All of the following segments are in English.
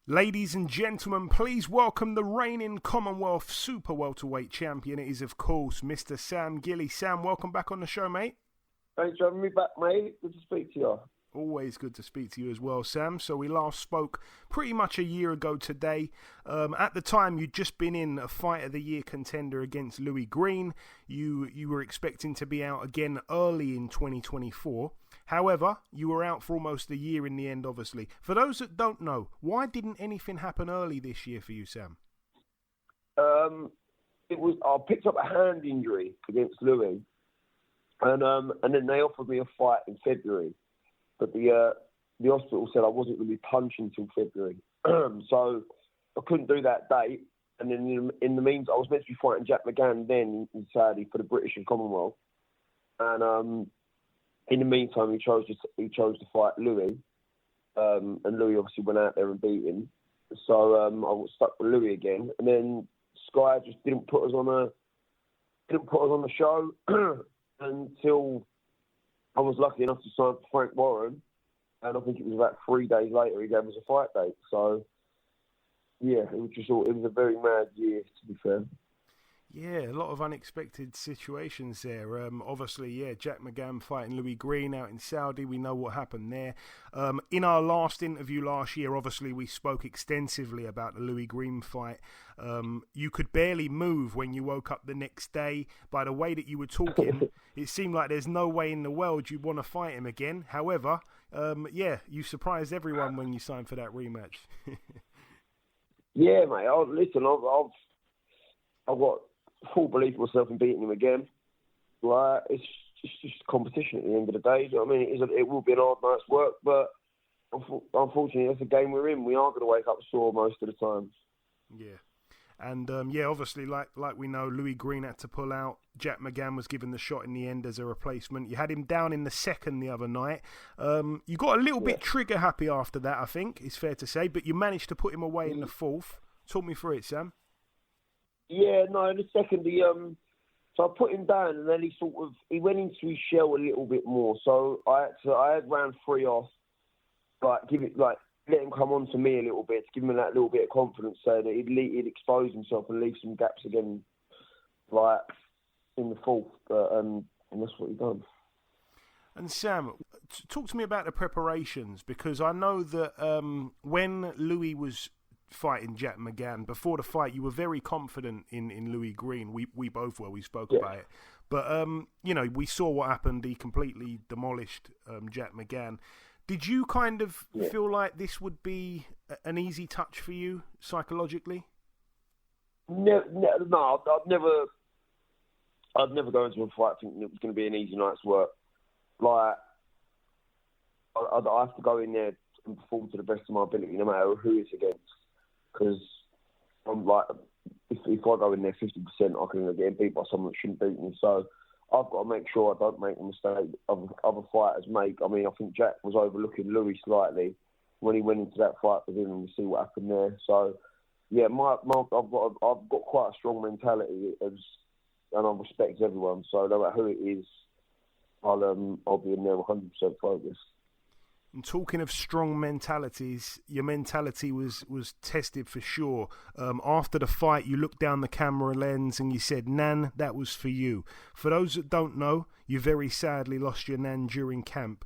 Ladies and gentlemen, please welcome the reigning Commonwealth Super Welterweight Champion. It is, of course, Mr. Sam Gilley. Sam, welcome back on the show, mate. Thanks for having me back, mate. Good to speak to you. Always good to speak to you as well, Sam. So we last spoke pretty much a year ago today. At the time, you'd just been in a Fight of the Year contender against Louis Greene. You were expecting to be out again early in 2024. However, you were out for almost a year in the end, obviously. For those that don't know, why didn't anything happen early this year for you, Sam? I picked up a hand injury against Louis, and then they offered me a fight in February, but the hospital said I wasn't going to be punching until February, so I couldn't do that date. And then in the meantime, I was meant to be fighting Jack Mcgann then in Saudi for the British and Commonwealth, and in the meantime, he chose to fight Louis, and Louis obviously went out there and beat him. So I was stuck with Louis again, and then Sky just didn't put us on the show until I was lucky enough to sign for Frank Warren, and I think it was about 3 days later he gave us a fight date. So yeah, it was a very mad year, to be fair. Yeah, a lot of unexpected situations there. Obviously, yeah, Jack Mcgann fighting Louis Greene out in Saudi. We know what happened there. In our last interview last year, obviously, we spoke extensively about the Louis Greene fight. You could barely move when you woke up the next day. By the way that you were talking, it seemed like there's no way in the world you'd want to fight him again. However, yeah, you surprised everyone when you signed for that rematch. Yeah, mate. I've got full belief in myself in beating him again. Like, it's just competition at the end of the day. You know what I mean? It will be an hard night's work, but unfortunately, that's the game we're in. We are going to wake up sore most of the time. Yeah. And, yeah, obviously, like we know, Louis Greene had to pull out. Jack Mcgann was given the shot in the end as a replacement. You had him down in the second the other night. You got a little bit trigger happy after that, I think, it's fair to say, but you managed to put him away in the fourth. Talk me through it, Sam. Yeah, no, in the second, so I put him down, and then he went into his shell a little bit more. So I had round 3 off, let him come on to me a little bit, to give him that little bit of confidence, so that he'd expose himself and leave some gaps again, like in the fourth. And that's what he done. And Sam, talk to me about the preparations, because I know that when Louis was fighting Jack Mcgann, before the fight, you were very confident in Louis Greene. We both were. We spoke about it. But, we saw what happened. He completely demolished Jack Mcgann. Did you kind of feel like this would be an easy touch for you psychologically? No, I'd never go into a fight thinking it was going to be an easy night's work. Like, I have to go in there and perform to the best of my ability, no matter who it's against. Because I'm like, if I go in there 50%, I can get beat by someone that shouldn't beat me. So I've got to make sure I don't make a mistake other fighters make. I mean, I think Jack was overlooking Louis slightly when he went into that fight with him, and we see what happened there. So yeah, I've got quite a strong mentality, and I respect everyone. So no matter who it is, I'll be in there 100% focused. And talking of strong mentalities, your mentality was tested for sure. After the fight, you looked down the camera lens and you said, "Nan, that was for you." For those that don't know, you very sadly lost your nan during camp.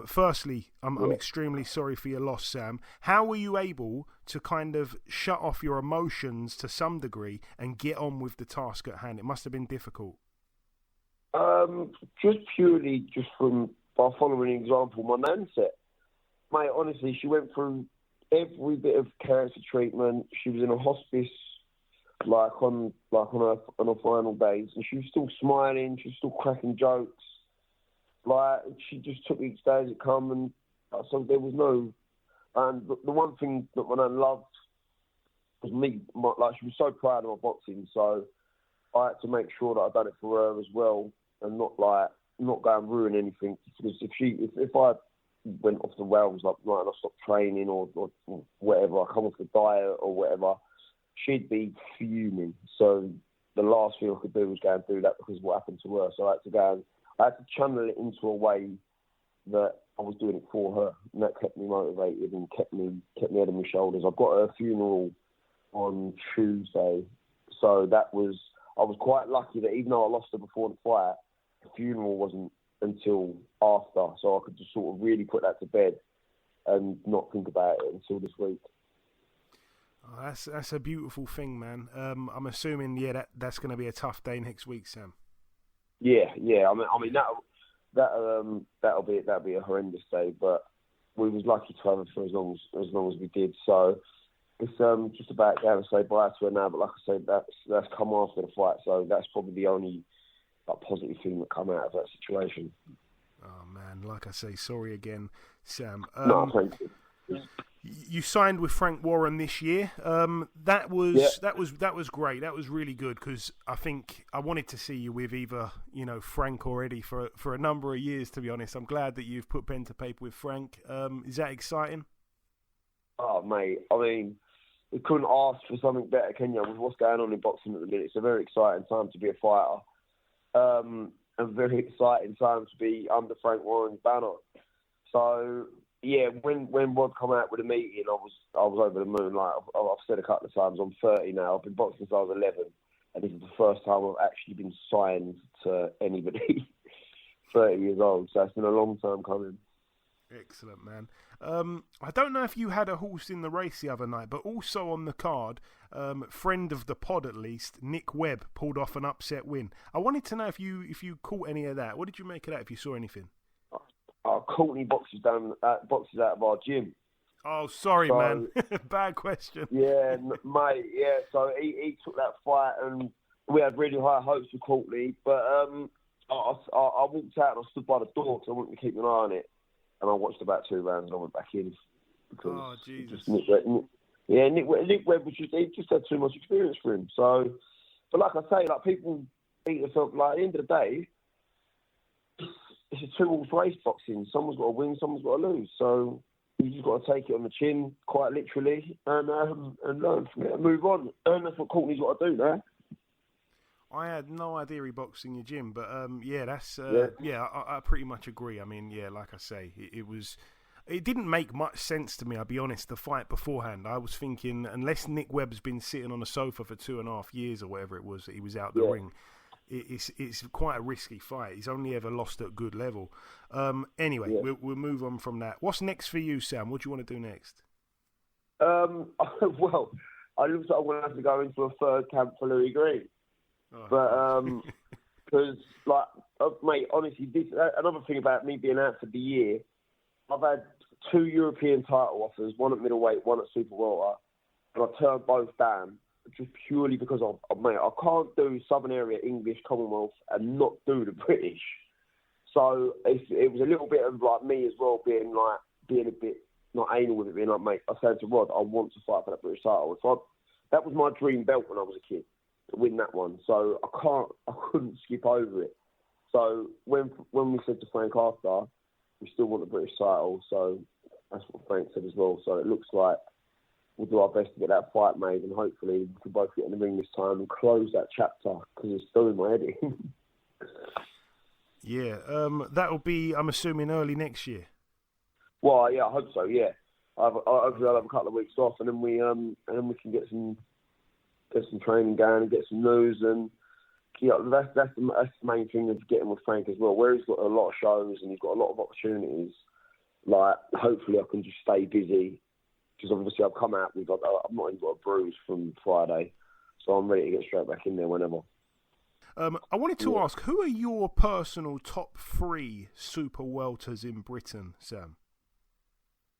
Firstly, I'm extremely sorry for your loss, Sam. How were you able to kind of shut off your emotions to some degree and get on with the task at hand? It must have been difficult. Just by following an example my nan set. Mate, honestly, she went through every bit of cancer treatment. She was in a hospice, on her final days, and she was still smiling. She was still cracking jokes. Like, she just took each day as it come, and so there was no. And the one thing that my nan loved was me. She was so proud of my boxing, so I had to make sure that I done it for her as well, and not go and ruin anything. Because if I went off the rails, and I stopped training or whatever, I come off the diet or whatever, she'd be fuming. So the last thing I could do was go and do that because of what happened to her. So I had to channel it into a way that I was doing it for her, and that kept me motivated and kept me head on my shoulders. I've got her funeral on Tuesday, so I was quite lucky that even though I lost her before the fight, the funeral wasn't until after, so I could just sort of really put that to bed and not think about it until this week. Oh, that's a beautiful thing, man. I'm assuming, that's going to be a tough day next week, Sam. Yeah. I mean that'll be a horrendous day, but we was lucky to have her for as long as we did. So it's just about to say bye to her now. But like I said, that's come after the fight, so that's probably the only positive thing that come out of that situation. Oh man, like I say, sorry again, Sam. No, thank you. You signed with Frank Warren this year. That was great. That was really good because I think I wanted to see you with either Frank or Eddie for a number of years. To be honest, I'm glad that you've put pen to paper with Frank. Is that exciting? Oh mate, I mean, we couldn't ask for something better, can you? With what's going on in boxing at the minute, it's a very exciting time to be a fighter. A very exciting time to be under Frank Warren's banner. So. Yeah, when Rod come out with a meeting, I was over the moon. Like I've said a couple of times, I'm 30 now. I've been boxing since I was 11, and this is the first time I've actually been signed to anybody. 30 years old, so it's been a long time coming. Excellent, man. I don't know if you had a horse in the race the other night, but also on the card, friend of the pod at least, Nick Webb pulled off an upset win. I wanted to know if you caught any of that. What did you make of that? If you saw anything? Courtney boxes out of our gym. Oh, sorry, man. Bad question. Yeah, mate. Yeah, so he took that fight, and we had really high hopes for Courtney. But I walked out and I stood by the door because I wanted to keep an eye on it. And I watched about 2 rounds and I went back in. Because Jesus. Nick Webb he just had too much experience for him. So, but like I say, like people beat themselves. Like at the end of the day, it's a 2-horse race boxing. Someone's got to win, someone's got to lose. So you just got to take it on the chin, quite literally, and learn from it and move on. And that's what Courtney's got to do now. I had no idea he boxed in your gym, but I pretty much agree. I mean, like I say, it didn't make much sense to me, I'll be honest, the fight beforehand. I was thinking, unless Nick Webb's been sitting on a sofa for 2.5 years or whatever it was that he was out the ring, it's quite a risky fight. He's only ever lost at good level. Anyway, we'll move on from that. What's next for you, Sam? What do you want to do next? Well, I looks like I'm going to have to go into a third camp for Louis Greene. Oh. But, because, mate, honestly, another thing about me being out for the year, I've had 2 European title offers, one at middleweight, one at super welter, and I turned both down. Just purely because I can't do Southern Area English Commonwealth and not do the British. So it was a little bit of like me as well, being a bit not anal with it, being like, mate, I said to Rod, I want to fight for that British title. So that was my dream belt when I was a kid, to win that one. So I couldn't skip over it. So when we said to Frank after, we still want the British title. So that's what Frank said as well. So it looks like we'll do our best to get that fight made, and hopefully we can both get in the ring this time and close that chapter, because it's still in my head. That'll be, I'm assuming, early next year. Well, yeah, I hope so. Yeah, hopefully I'll have a couple of weeks off, and then we can get some training going and get some news, and that's the main thing of getting with Frank as well. Where he's got a lot of shows and he's got a lot of opportunities. Like, hopefully I can just stay busy. Because obviously I've come out I've not even got a bruise from Friday, so I'm ready to get straight back in there whenever. I wanted to ask, who are your personal top 3 super welters in Britain, Sam?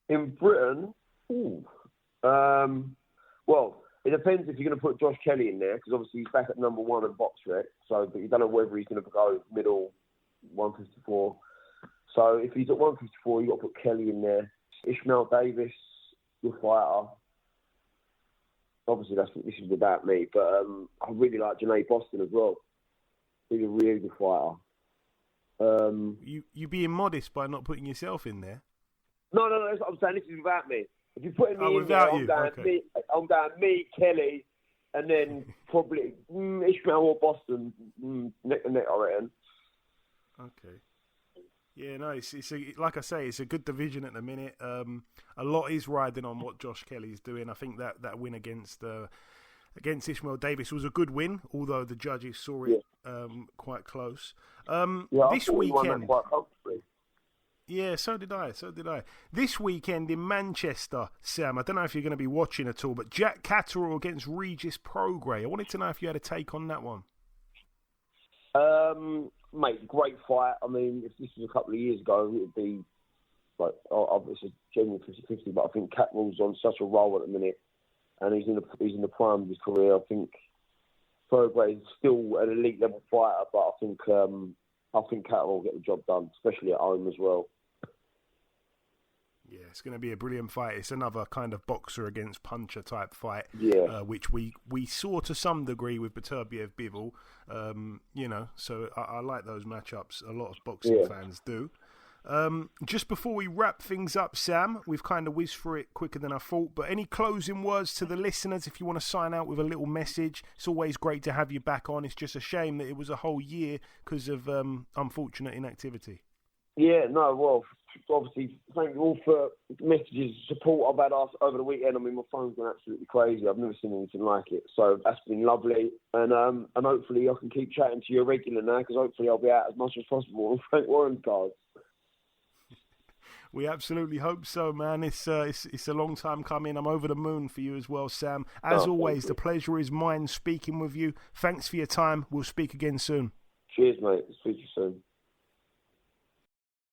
In Britain? Well, it depends if you're going to put Josh Kelly in there, because obviously he's back at number 1 at BoxRec, but you don't know whether he's going to go middle 154. So if he's at 154, you've got to put Kelly in there. Ishmael Davis, good fighter. Obviously, this is without me, but I really like Janae Boston as well. He's a really good fighter. You being modest by not putting yourself in there? No, that's what I'm saying. This is without me. If you're putting me in without there, I'm going me, Kelly, and then probably Ishmael or Boston neck and neck, I reckon. Okay. Yeah, no, like I say, it's a good division at the minute. A lot is riding on what Josh Kelly's doing. I think that win against Ishmael Davis was a good win, although the judges saw it quite close. This weekend, quite comfortably. Yeah, so did I. This weekend in Manchester, Sam, I don't know if you're going to be watching at all, but Jack Catterall against Regis Prograis. I wanted to know if you had a take on that one. Mate, great fight. I mean, if this was a couple of years ago, it would be like, obviously genuine 50-50, but I think Catterall's on such a roll at the minute, and he's in the prime of his career. I think Prograis is still an elite level fighter, but I think Catterall will get the job done, especially at home as well. Yeah, it's going to be a brilliant fight. It's another kind of boxer against puncher type fight, which we saw to some degree with Beterbiev Bivol. So I like those matchups. A lot of boxing fans do. Just before we wrap things up, Sam, we've kind of whizzed through it quicker than I thought, but any closing words to the listeners if you want to sign out with a little message? It's always great to have you back on. It's just a shame that it was a whole year because of unfortunate inactivity. Yeah, no, well, obviously, thank you all for messages, support I've had over the weekend. I mean, my phone's been absolutely crazy. I've never seen anything like it. So that's been lovely. And hopefully I can keep chatting to you regular now, because hopefully I'll be out as much as possible on Frank Warren's cards. We absolutely hope so, man. It's a long time coming. I'm over the moon for you as well, Sam. As always, the pleasure is mine speaking with you. Thanks for your time. We'll speak again soon. Cheers, mate. Speak to you soon.